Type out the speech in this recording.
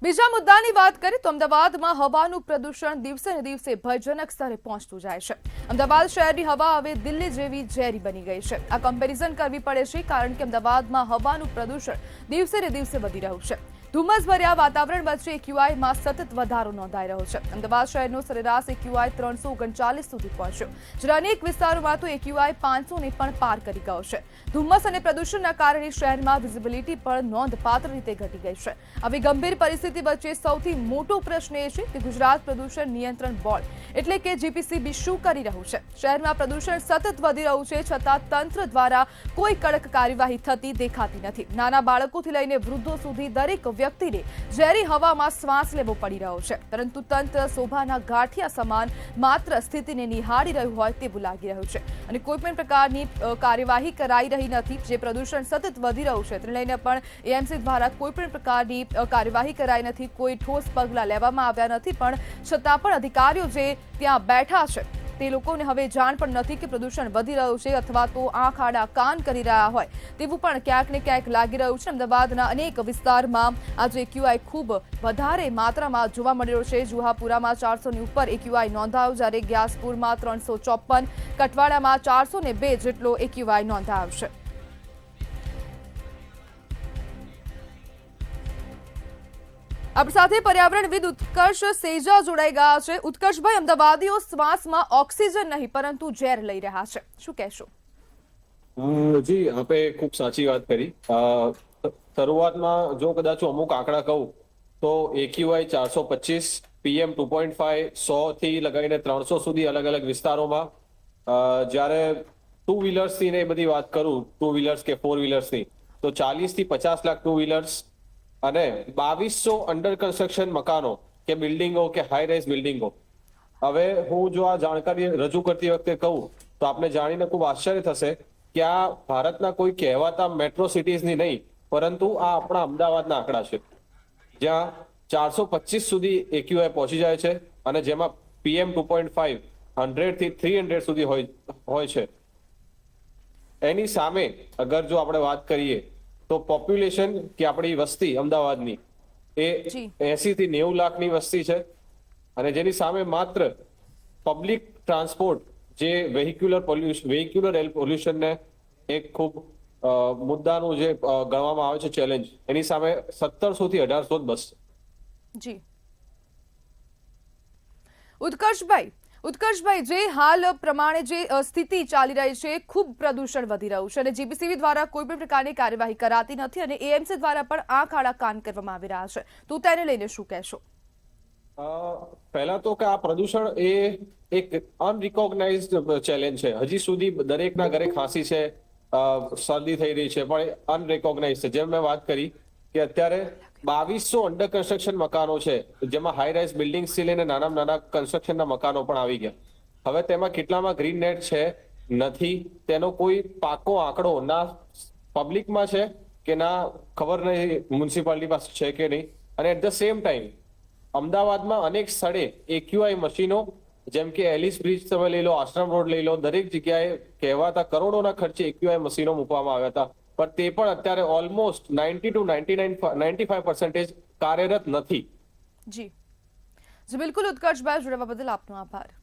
બીજા મુદ્દાની વાત કરીએ તો અમદાવાદમાં હવાનું પ્રદૂષણ દિવસે ને દિવસે ભયજનક સ્તરે પહોંચતું જાય છે। અમદાવાદ શહેરની હવા હવે દિલ્હી જેવી ઝેરી બની ગઈ છે। આ કમ્પેરિઝન કરવી પડે છે કારણ કે અમદાવાદમાં હવાનું પ્રદૂષણ દિવસે ને દિવસે વધી રહ્યું છે। ધુમ્મસભર્યા વાતાવરણ વચ્ચે એક્યુઆઈમાં સતત વધારો નોંધાઈ રહ્યો છે। અમદાવાદ શહેરનો સરેરાશ એક્યુઆઈ 339 સુધી પહોંચ્યો, જ્યારે અનેક વિસ્તારોમાં તો એક્યુઆઈ 500 ને પણ પાર કરી ગયો છે। ધુમ્મસ અને પ્રદૂષણના કારણે શહેરમાં વિઝિબિલિટી પણ નોંધપાત્ર રીતે ઘટી ગઈ છે। આવી ગંભીર પરિસ્થિતિ વચ્ચે સૌથી મોટો પ્રશ્ન એ છે કે ગુજરાત પ્રદૂષણ નિયંત્રણ બોર્ડ એટલે કે જીપીસીબી શું કરી રહ્યું છે। શહેરમાં પ્રદૂષણ સતત વધી રહ્યું છે, છતાં તંત્ર દ્વારા કોઈ કડક કાર્યવાહી થતી દેખાતી નથી। નાના બાળકોથી લઈને વૃદ્ધો સુધી દરેક વ્યક્તિને ઝેરી હવામાં શ્વાસ લેવો પડી રહ્યો છે, પરંતુ તંત્ર શોભાના ગાંઠિયા સમાન માત્ર સ્થિતિને નિહાળી રહ્યું હોય તેવું લાગી રહ્યું છે અને કોઈપણ પ્રકારની કાર્યવાહી કરાઈ રહી નથી। જે પ્રદૂષણ સતત વધી રહ્યું છે તેને લઈને પણ એએમસી દ્વારા કોઈપણ પ્રકારની કાર્યવાહી કરાઈ નથી, કોઈ ઠોસ પગલાં લેવામાં આવ્યા નથી, પણ છતાં પણ અધિકારીઓ જે ત્યાં બેઠા છે તે લોકોને હવે જાણ પણ નથી કે પ્રદૂષણ વધી રહ્યું છે અથવા તો આંખ આડા કાન કરી રહ્યા હોય તેવું પણ ક્યાંક ને ક્યાંક લાગી રહ્યું છે। અમદાવાદના અનેક વિસ્તારમાં આજે એક્યુઆઈ ખૂબ વધારે માત્રામાં જોવા મળી રહ્યો છે। જુહાપુરામાં 400 ની ઉપર એક્યુઆઈ નોંધાયો, જ્યારે ગ્યાસપુરમાં 354, કટવાડામાં 402 જેટલો એક્યુઆઈ નોંધાયો છે। આપણી સાથે પર્યાવરણવિદ ઉત્કર્ષ સેજા જોડાઈ ગયા છે। ઉત્કર્ષભાઈ, અમદાવાદીઓ શ્વાસમાં ઓક્સિજન નહીં પરંતુ ઝેર લઈ રહ્યા છે, શું કહેશો? જી, આપે ખૂબ સાચી વાત કરી। શરૂઆતમાં જો કદાચ અમુક આંકડા કહું તો એક્યુઆઈ 425, PM 2.5, 100 થી લગાવીને 300 સુધી અલગ અલગ વિસ્તારોમાં, જ્યારે ટુ વ્હીલર્સની ને એ બધી વાત કરું, ટુ વ્હીલર્સ કે ફોર વ્હીલર્સની, તો 40 થી 50 લાખ ટુ વ્હીલર્સ અને 2200 અંડર કન્સ્ટ્રક્શન મકાનો કે બિલ્ડિંગો કે હાઈ રાઇઝ બિલ્ડિંગો। હવે હું જો આ જાણકારી રજૂ કરતી વખતે કહું તો આપને જાણીને ખૂબ આશ્ચર્ય થશે કે આ ભારતના કોઈ કહેવાતા મેટ્રો સિટીઝની નહીં, પરંતુ આ આપણા અમદાવાદના આંકડા છે, જ્યાં 425 સુધી એક્યુઆઈ પહોંચી જાય છે અને જેમાં PM 2.5 100 થી 300 સુધી હોય છે। એની સામે અગર જો આપણે વાત કરીએ તો પોપ્યુલેશન કે આપણી વસ્તી અમદાવાદની એ 80 થી 90 લાખની વસ્તી છે અને જેની સામે માત્ર પબ્લિક ટ્રાન્સપોર્ટ જે વેહિક્યુલર એર પોલ્યુશનને એક ખૂબ મુદ્દાનું જે ગણવામાં આવે છે ચેલેન્જ, એની સામે 1700 થી 1800 જ બસ છે। જી ઉત્કર્ષભાઈ, જે હાલ પ્રમાણે જે સ્થિતિ ચાલી રહી છે, ખૂબ પ્રદૂષણ વધી રહ્યું છે અને જીપીસીબી દ્વારા કોઈ પણ પ્રકારની કાર્યવાહી કરાતી નથી અને એએમસી દ્વારા પણ આંખ આડા કાન કરવામાં આવી રહ્યા છે, તો તેને લઈને શું કહેશો? પહેલા તો કે આ પ્રદૂષણ એ એક અનરિકોગ્નાઇઝડ ચેલેન્જ છે। હજી સુધી દરેકના ઘરે ખાંસી છે, શરદી થઈ રહી છે, પણ અનરિકોગ્નાઇઝ છે। જેમ મેં વાત કરી કે અત્યારે 2200 અંડર કન્સ્ટ્રક્શન મકાનો છે, જેમાં હાઈ રાઇઝ બિલ્ડિંગ્સથી લઈને નાના નાના કન્સ્ટ્રક્શનના મકાનો પણ આવી ગયા। હવે તેમાં કેટલામાં ગ્રીન નેટ છે નથી, તેનો કોઈ પાકો આંકડો ના પબ્લિકમાં છે કે ના ખબર નહીં મ્યુનિસિપાલિટી પાસે છે કે નહીં। અને એટ ધ સેમ ટાઈમ અમદાવાદમાં અનેક સ્થળે એક્યુઆઈ મશીનો, જેમ કે એલિસ બ્રિજ તમે લઈ લો, આશ્રમ રોડ લઈ લો, દરેક જગ્યાએ કહેવાતા કરોડોના ખર્ચે એક્યુઆઈ મશીનો મૂકવામાં આવ્યા હતા, પણ તે પણ અત્યારે ઓલમોસ્ટ 90 to 95% કાર્યરત નથી। જી બિલકુલ ઉત્કર્ષભાઈ, જોડાવા બદલ આપનો આભાર।